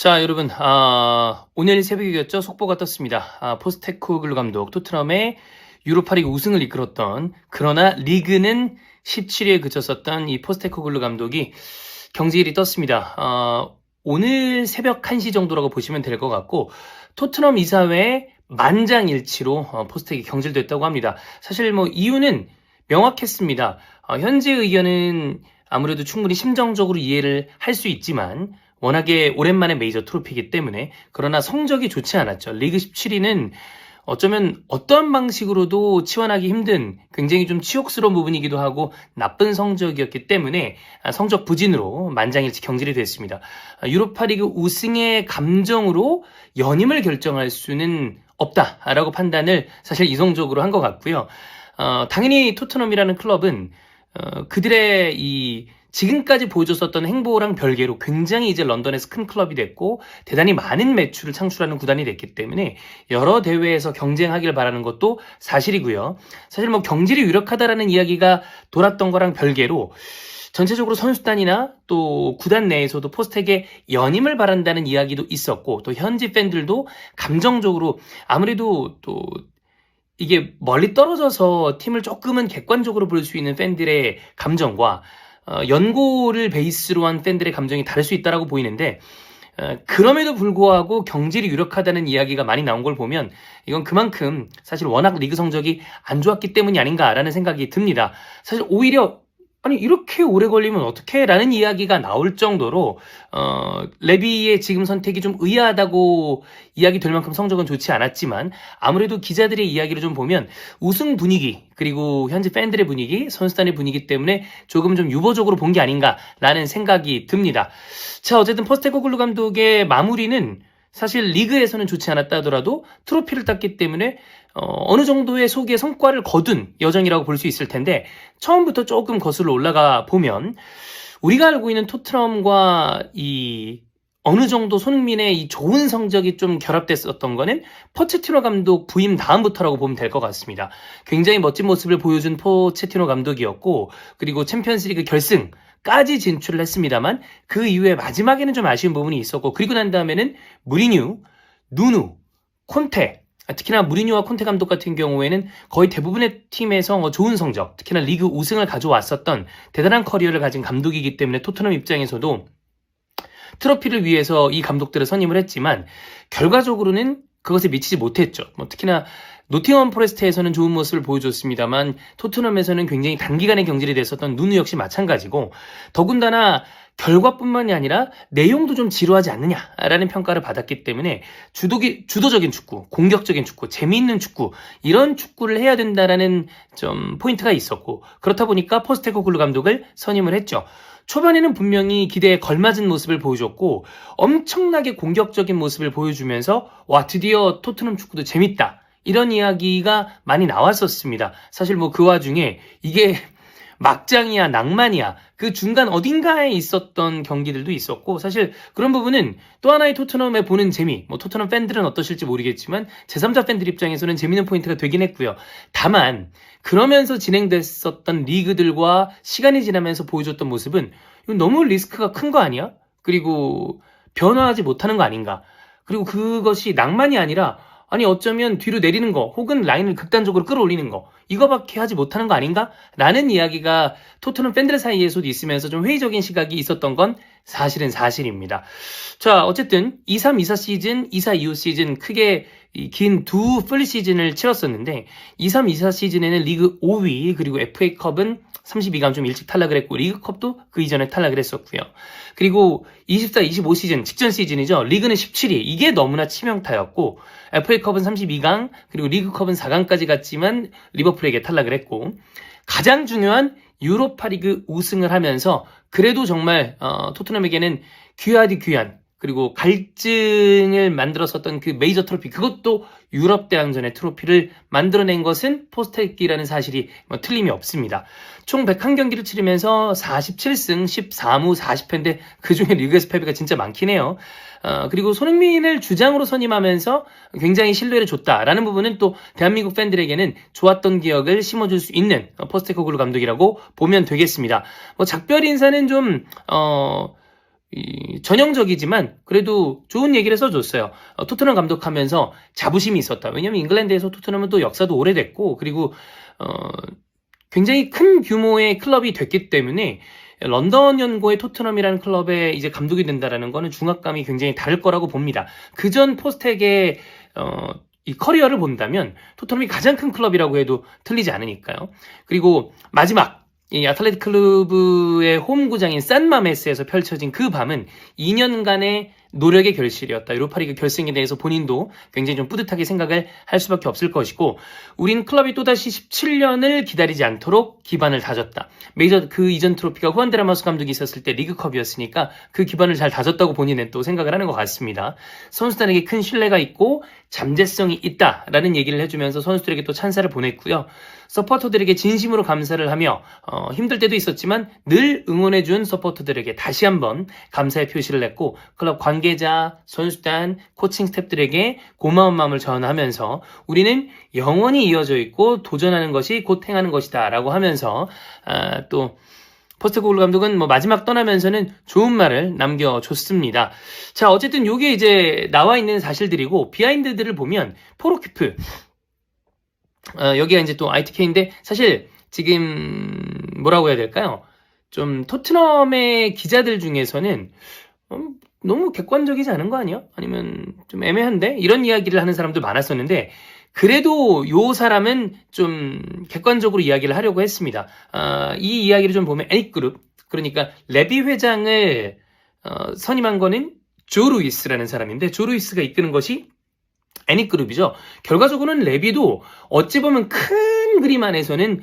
자, 여러분, 오늘 새벽이었죠? 속보가 떴습니다. 포스테코글루 감독, 토트넘의 유로파리그 우승을 이끌었던, 그러나 리그는 17위에 그쳤었던 이 포스테코글루 감독이 경질이 떴습니다. 오늘 새벽 1시 정도라고 보시면 될 것 같고, 토트넘 이사회에 만장일치로 포스텍이 경질됐다고 합니다. 사실 이유는 명확했습니다. 현재 의견은 아무래도 충분히 심정적으로 이해를 할 수 있지만, 워낙에 오랜만에 메이저 트로피이기 때문에, 그러나 성적이 좋지 않았죠. 리그 17위는 어쩌면 어떠한 방식으로도 치환하기 힘든 굉장히 좀 치욕스러운 부분이기도 하고 나쁜 성적이었기 때문에 성적 부진으로 만장일치 경질이 됐습니다. 유로파리그 우승의 감정으로 연임을 결정할 수는 없다라고 판단을 사실 이성적으로 한 것 같고요. 당연히 토트넘이라는 클럽은 그들의 이 지금까지 보여줬었던 행보랑 별개로 굉장히 이제 런던에서 큰 클럽이 됐고 대단히 많은 매출을 창출하는 구단이 됐기 때문에 여러 대회에서 경쟁하길 바라는 것도 사실이고요. 사실 경질이 유력하다라는 이야기가 돌았던 거랑 별개로 전체적으로 선수단이나 또 구단 내에서도 포스텍의 연임을 바란다는 이야기도 있었고, 또 현지 팬들도 감정적으로 아무래도 또 이게 멀리 떨어져서 팀을 조금은 객관적으로 볼 수 있는 팬들의 감정과 연고를 베이스로 한 팬들의 감정이 다를 수 있다라고 보이는데, 그럼에도 불구하고 경질이 유력하다는 이야기가 많이 나온 걸 보면 이건 그만큼 사실 워낙 리그 성적이 안 좋았기 때문이 아닌가라는 생각이 듭니다. 사실 오히려 아니 이렇게 오래 걸리면 어떡해? 라는 이야기가 나올 정도로 레비의 지금 선택이 좀 의아하다고 이야기 될 만큼 성적은 좋지 않았지만, 아무래도 기자들의 이야기를 좀 보면 우승 분위기 그리고 현재 팬들의 분위기, 선수단의 분위기 때문에 조금 좀 유보적으로 본 게 아닌가라는 생각이 듭니다. 자, 어쨌든 포스테코글루 감독의 마무리는 사실 리그에서는 좋지 않았다 하더라도 트로피를 땄기 때문에 어느 정도의 소기의 성과를 거둔 여정이라고 볼 수 있을 텐데, 처음부터 조금 거슬러 올라가 보면 우리가 알고 있는 토트넘과 이 어느 정도 손흥민의 이 좋은 성적이 좀 결합됐었던 거는 포체티노 감독 부임 다음부터라고 보면 될 것 같습니다. 굉장히 멋진 모습을 보여준 포체티노 감독이었고, 그리고 챔피언스리그 결승까지 진출을 했습니다만 그 이후에 마지막에는 좀 아쉬운 부분이 있었고, 그리고 난 다음에는 무리뉴, 누누, 콘테, 특히나 무리뉴와 콘테 감독 같은 경우에는 거의 대부분의 팀에서 좋은 성적, 특히나 리그 우승을 가져왔었던 대단한 커리어를 가진 감독이기 때문에 토트넘 입장에서도 트로피를 위해서 이 감독들을 선임을 했지만 결과적으로는 그것에 미치지 못했죠. 특히나 노팅엄 포레스트에서는 좋은 모습을 보여줬습니다만 토트넘에서는 굉장히 단기간에 경질이 됐었던 누누 역시 마찬가지고, 더군다나 결과뿐만이 아니라 내용도 좀 지루하지 않느냐라는 평가를 받았기 때문에 주도적인 축구, 공격적인 축구, 재미있는 축구, 이런 축구를 해야 된다라는 좀 포인트가 있었고, 그렇다 보니까 포스테코글루 감독을 선임을 했죠. 초반에는 분명히 기대에 걸맞은 모습을 보여줬고 엄청나게 공격적인 모습을 보여주면서 와, 드디어 토트넘 축구도 재밌다, 이런 이야기가 많이 나왔었습니다. 사실 그 와중에 이게 막장이야 낭만이야 그 중간 어딘가에 있었던 경기들도 있었고, 사실 그런 부분은 또 하나의 토트넘에 보는 재미, 토트넘 팬들은 어떠실지 모르겠지만 제3자 팬들 입장에서는 재밌는 포인트가 되긴 했고요. 다만 그러면서 진행됐었던 리그들과 시간이 지나면서 보여줬던 모습은 이건 너무 리스크가 큰 거 아니야? 그리고 변화하지 못하는 거 아닌가? 그리고 그것이 낭만이 아니라 아니 어쩌면 뒤로 내리는 거 혹은 라인을 극단적으로 끌어올리는 거, 이거밖에 하지 못하는 거 아닌가? 라는 이야기가 토트넘 팬들 사이에서도 있으면서 좀 회의적인 시각이 있었던 건 사실은 사실입니다. 자, 어쨌든 23-24 시즌, 24-25 시즌 크게 긴 두 풀 시즌을 치렀었는데 23-24 시즌에는 리그 5위 그리고 FA컵은 32강 좀 일찍 탈락을 했고 리그컵도 그 이전에 탈락을 했었고요. 그리고 24-25 시즌 직전 시즌이죠. 리그는 17위, 이게 너무나 치명타였고 FA컵은 32강 그리고 리그컵은 4강까지 갔지만 리버풀에게 탈락을 했고, 가장 중요한 유로파리그 우승을 하면서 그래도 정말 토트넘에게는 귀하디 귀한, 그리고 갈증을 만들었었던 그 메이저 트로피, 그것도 유럽 대항전의 트로피를 만들어낸 것은 포스텍이라는 사실이 틀림이 없습니다. 총 101경기를 치르면서 47승 13무 40패인데 그중에 리그에서 패배가 진짜 많긴 해요. 그리고 손흥민을 주장으로 선임하면서 굉장히 신뢰를 줬다라는 부분은 또 대한민국 팬들에게는 좋았던 기억을 심어줄 수 있는 포스테코글루 감독이라고 보면 되겠습니다. 작별 인사는 좀 전형적이지만 그래도 좋은 얘기를 써줬어요. 토트넘 감독하면서 자부심이 있었다. 왜냐면 잉글랜드에서 토트넘은 또 역사도 오래됐고 그리고 굉장히 큰 규모의 클럽이 됐기 때문에 런던 연고의 토트넘이라는 클럽에 이제 감독이 된다라는 거는 중압감이 굉장히 다를 거라고 봅니다. 그전 포스텍의 이 커리어를 본다면 토트넘이 가장 큰 클럽이라고 해도 틀리지 않으니까요. 그리고 마지막 이 아틀레틱 클루브의 홈구장인 산마메스에서 펼쳐진 그 밤은 2년간의 노력의 결실이었다. 유로파리그 결승에 대해서 본인도 굉장히 좀 뿌듯하게 생각을 할 수밖에 없을 것이고 우린 클럽이 또다시 17년을 기다리지 않도록 기반을 다졌다. 메이저 그 이전 트로피가 후안데 라모스 감독이 있었을 때 리그컵이었으니까 그 기반을 잘 다졌다고 본인은 또 생각을 하는 것 같습니다. 선수단에게 큰 신뢰가 있고 잠재성이 있다라는 얘기를 해주면서 선수들에게 또 찬사를 보냈고요. 서포터들에게 진심으로 감사를 하며 힘들 때도 있었지만 늘 응원해준 서포터들에게 다시 한번 감사의 표시를 냈고 클럽 관계자, 선수단, 코칭 스태프들에게 고마운 마음을 전하면서 우리는 영원히 이어져 있고 도전하는 것이 곧 행하는 것이다 라고 하면서 또 포스테코글루 감독은 뭐 마지막 떠나면서는 좋은 말을 남겨줬습니다. 자, 어쨌든 요게 이제 나와 있는 사실들이고 비하인드들을 보면 포로키프 여기가 이제 또 ITK인데 사실 지금 뭐라고 해야 될까요? 좀 토트넘의 기자들 중에서는 너무 객관적이지 않은 거 아니야? 아니면 좀 애매한데? 이런 이야기를 하는 사람도 많았었는데 그래도 요 사람은 좀 객관적으로 이야기를 하려고 했습니다. 이 이야기를 좀 보면 애닉그룹 그러니까 레비 회장을 선임한 거는 조 루이스라는 사람인데 조 루이스가 이끄는 것이 애닉그룹이죠. 결과적으로는 레비도 어찌 보면 큰 그림 안에서는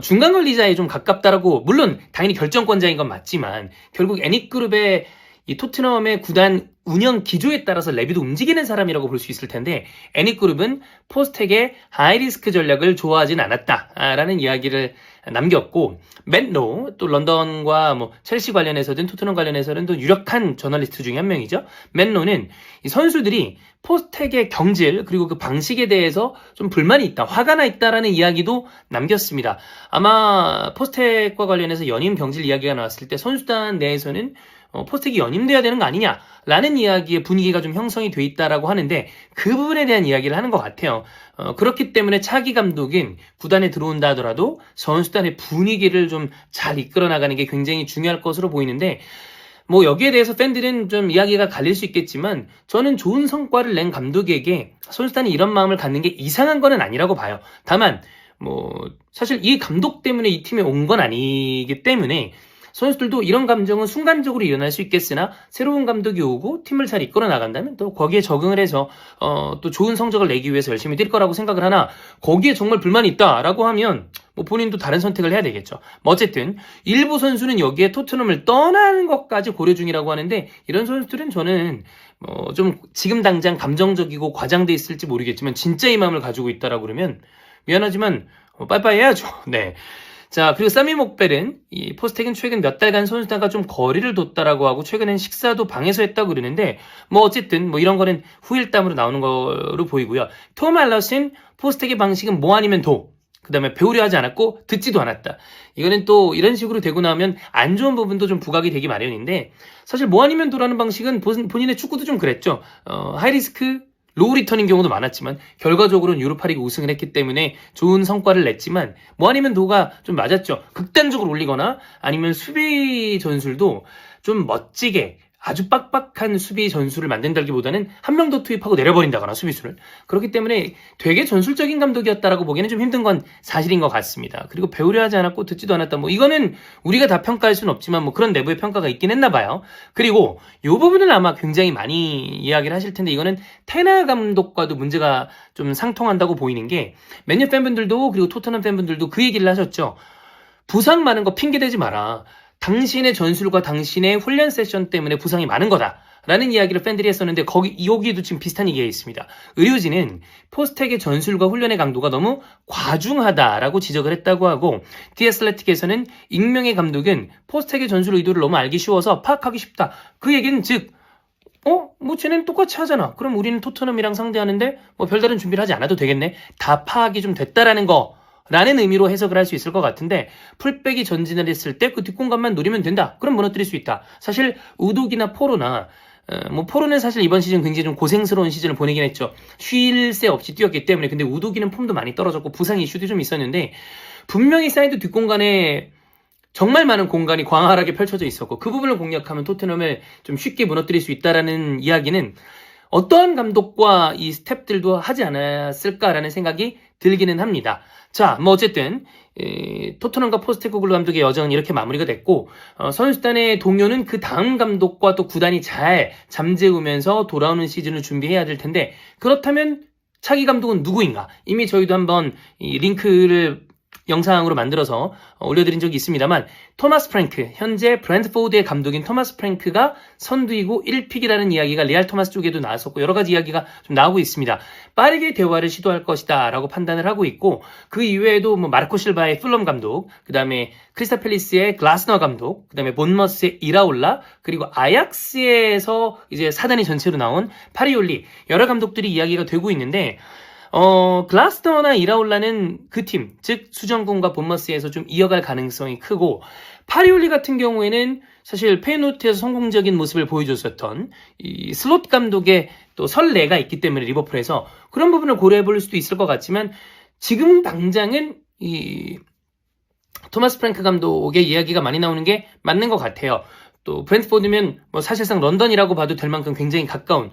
중간 관리자에 좀 가깝다라고 물론 당연히 결정권자인 건 맞지만 결국 애닉그룹의 이 토트넘의 구단 운영 기조에 따라서 레비도 움직이는 사람이라고 볼 수 있을 텐데 애닉그룹은 포스텍의 하이리스크 전략을 좋아하진 않았다라는 이야기를 남겼고 맨로 또 런던과 뭐 첼시 관련해서든 토트넘 관련해서는 또 유력한 저널리스트 중에 한 명이죠. 맨로는 이 선수들이 포스텍의 경질 그리고 그 방식에 대해서 좀 불만이 있다, 화가 나 있다라는 이야기도 남겼습니다. 아마 포스텍과 관련해서 연임 경질 이야기가 나왔을 때 선수단 내에서는 포스텍이 연임돼야 되는 거 아니냐라는 이야기의 분위기가 좀 형성이 돼 있다라고 하는데 그 부분에 대한 이야기를 하는 것 같아요. 그렇기 때문에 차기 감독인 구단에 들어온다 하더라도 선수단의 분위기를 좀 잘 이끌어 나가는 게 굉장히 중요할 것으로 보이는데 뭐 여기에 대해서 팬들은 좀 이야기가 갈릴 수 있겠지만 저는 좋은 성과를 낸 감독에게 선수단이 이런 마음을 갖는 게 이상한 거는 아니라고 봐요. 다만 뭐 사실 이 감독 때문에 이 팀에 온 건 아니기 때문에 선수들도 이런 감정은 순간적으로 일어날 수 있겠으나 새로운 감독이 오고 팀을 잘 이끌어 나간다면 또 거기에 적응을 해서 또 좋은 성적을 내기 위해서 열심히 뛸 거라고 생각을 하나 거기에 정말 불만이 있다라고 하면 뭐 본인도 다른 선택을 해야 되겠죠. 뭐 어쨌든 일부 선수는 여기에 토트넘을 떠나는 것까지 고려 중이라고 하는데 이런 선수들은 저는 좀 지금 당장 감정적이고 과장돼 있을지 모르겠지만 진짜 이 마음을 가지고 있다라고 그러면 미안하지만 빠이빠이 해야죠. 네. 자, 그리고 사미 목벨은 이 포스텍은 최근 몇 달간 선수단과 좀 거리를 뒀다라고 하고 최근엔 식사도 방에서 했다고 그러는데 뭐 어쨌든 뭐 이런 거는 후일담으로 나오는 거로 보이고요. 톰 알러스는 포스텍의 방식은 뭐 아니면 도. 그 다음에 배우려 하지 않았고 듣지도 않았다. 이거는 또 이런 식으로 되고 나면 안 좋은 부분도 좀 부각이 되기 마련인데 사실 뭐 아니면 도라는 방식은 본인의 축구도 좀 그랬죠. 하이리스크 로우 리턴인 경우도 많았지만 결과적으로는 유로파리그 우승을 했기 때문에 좋은 성과를 냈지만 뭐 아니면 도가 좀 맞았죠. 극단적으로 올리거나 아니면 수비 전술도 좀 멋지게 아주 빡빡한 수비 전술을 만든다기보다는 한 명 더 투입하고 내려버린다거나 수비수를 그렇기 때문에 되게 전술적인 감독이었다라고 보기에는 좀 힘든 건 사실인 것 같습니다. 그리고 배우려 하지 않았고 듣지도 않았다. 뭐 이거는 우리가 다 평가할 수는 없지만 뭐 그런 내부의 평가가 있긴 했나 봐요. 그리고 이 부분은 아마 굉장히 많이 이야기를 하실 텐데 이거는 테나 감독과도 문제가 좀 상통한다고 보이는 게 맨유 팬분들도 그리고 토트넘 팬분들도 그 얘기를 하셨죠. 부상 많은 거 핑계대지 마라. 당신의 전술과 당신의 훈련 세션 때문에 부상이 많은 거다. 라는 이야기를 팬들이 했었는데 여기에도 지금 비슷한 얘기가 있습니다. 의료진은 포스텍의 전술과 훈련의 강도가 너무 과중하다라고 지적을 했다고 하고 디애슬레틱에서는 익명의 감독은 포스텍의 전술 의도를 너무 알기 쉬워서 파악하기 쉽다. 그 얘기는 즉 뭐 쟤는 똑같이 하잖아. 그럼 우리는 토트넘이랑 상대하는데 뭐 별다른 준비를 하지 않아도 되겠네. 다 파악이 좀 됐다라는 거 라는 의미로 해석을 할 수 있을 것 같은데 풀백이 전진을 했을 때 그 뒷공간만 노리면 된다. 그럼 무너뜨릴 수 있다. 사실 우독이나 포로나 포로는 사실 이번 시즌 굉장히 좀 고생스러운 시즌을 보내긴 했죠. 쉴 새 없이 뛰었기 때문에. 근데 우독이는 폼도 많이 떨어졌고 부상 이슈도 좀 있었는데 분명히 사이드 뒷공간에 정말 많은 공간이 광활하게 펼쳐져 있었고 그 부분을 공략하면 토트넘을 좀 쉽게 무너뜨릴 수 있다라는 이야기는 어떠한 감독과 이 스텝들도 하지 않았을까라는 생각이 들기는 합니다. 자, 어쨌든 토트넘과 포스테코글루 감독의 여정은 이렇게 마무리가 됐고 선수단의 동료는 그 다음 감독과 또 구단이 잘 잠재우면서 돌아오는 시즌을 준비해야 될 텐데 그렇다면 차기 감독은 누구인가? 이미 저희도 한번 이 링크를 영상으로 만들어서 올려드린 적이 있습니다만 토마스 프랭크, 현재 브랜트포드의 감독인 토마스 프랭크가 선두이고 1픽이라는 이야기가 레알 토마스 쪽에도 나왔었고 여러 가지 이야기가 좀 나오고 있습니다. 빠르게 대화를 시도할 것이다 라고 판단을 하고 있고 그 이외에도 마르코 실바의 풀럼 감독, 그 다음에 크리스탈 팰리스의 글라스너 감독, 그 다음에 본머스의 이라올라, 그리고 아약스에서 이제 사단이 전체로 나온 파리올리 여러 감독들이 이야기가 되고 있는데 글라스너나 이라올라는 그 팀, 즉 수정군과 본머스에서 좀 이어갈 가능성이 크고 파리올리 같은 경우에는 사실 페이노트에서 성공적인 모습을 보여줬었던 이 슬롯 감독의 또 설레가 있기 때문에 리버풀에서 그런 부분을 고려해볼 수도 있을 것 같지만 지금 당장은 이 토마스 프랭크 감독의 이야기가 많이 나오는 게 맞는 것 같아요. 또 브랜트포드면 사실상 런던이라고 봐도 될 만큼 굉장히 가까운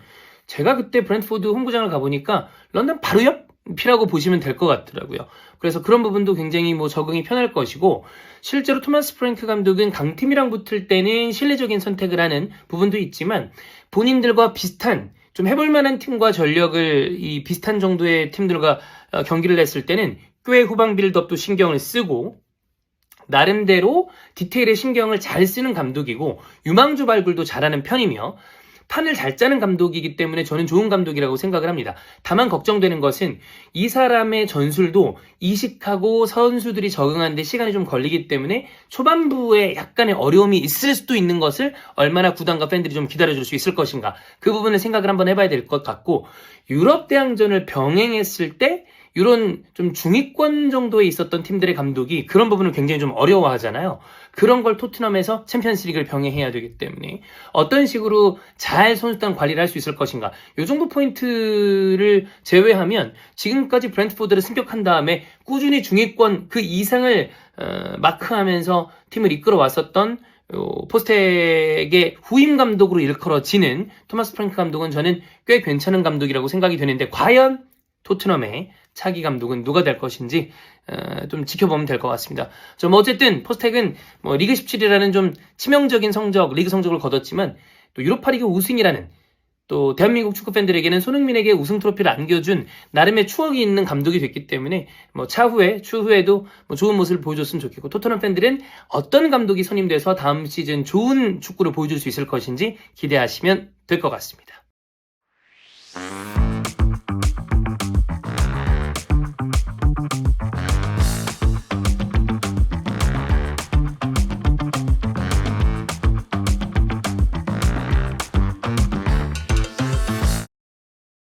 제가 그때 브랜트포드 홈구장을 가보니까 런던 바로 옆이라고 보시면 될 것 같더라고요. 그래서 그런 부분도 굉장히 적응이 편할 것이고 실제로 토마스 프랭크 감독은 강팀이랑 붙을 때는 실리적인 선택을 하는 부분도 있지만 본인들과 비슷한 좀 해볼 만한 팀과 전력을 이 비슷한 정도의 팀들과 경기를 했을 때는 꽤 후방 빌드업도 신경을 쓰고 나름대로 디테일에 신경을 잘 쓰는 감독이고 유망주 발굴도 잘하는 편이며 판을 잘 짜는 감독이기 때문에 저는 좋은 감독이라고 생각을 합니다. 다만 걱정되는 것은 이 사람의 전술도 이식하고 선수들이 적응하는 데 시간이 좀 걸리기 때문에 초반부에 약간의 어려움이 있을 수도 있는 것을 얼마나 구단과 팬들이 좀 기다려줄 수 있을 것인가 그 부분을 생각을 한번 해봐야 될 것 같고 유럽 대항전을 병행했을 때 이런 좀 중위권 정도에 있었던 팀들의 감독이 그런 부분을 굉장히 좀 어려워하잖아요. 그런 걸 토트넘에서 챔피언스 리그를 병행해야 되기 때문에 어떤 식으로 잘 선수단 관리를 할 수 있을 것인가. 이 정도 포인트를 제외하면 지금까지 브랜트포드를 승격한 다음에 꾸준히 중위권 그 이상을 마크하면서 팀을 이끌어 왔었던 포스텍의 후임 감독으로 일컬어지는 토마스 프랭크 감독은 저는 꽤 괜찮은 감독이라고 생각이 되는데 과연 토트넘의 차기 감독은 누가 될 것인지 좀 지켜보면 될 것 같습니다. 어쨌든 포스텍은 리그 17이라는 좀 치명적인 성적, 리그 성적을 거뒀지만 또 유로파리그 우승이라는 또 대한민국 축구 팬들에게는 손흥민에게 우승 트로피를 안겨준 나름의 추억이 있는 감독이 됐기 때문에 추후에도 좋은 모습을 보여줬으면 좋겠고 토트넘 팬들은 어떤 감독이 선임돼서 다음 시즌 좋은 축구를 보여줄 수 있을 것인지 기대하시면 될 것 같습니다.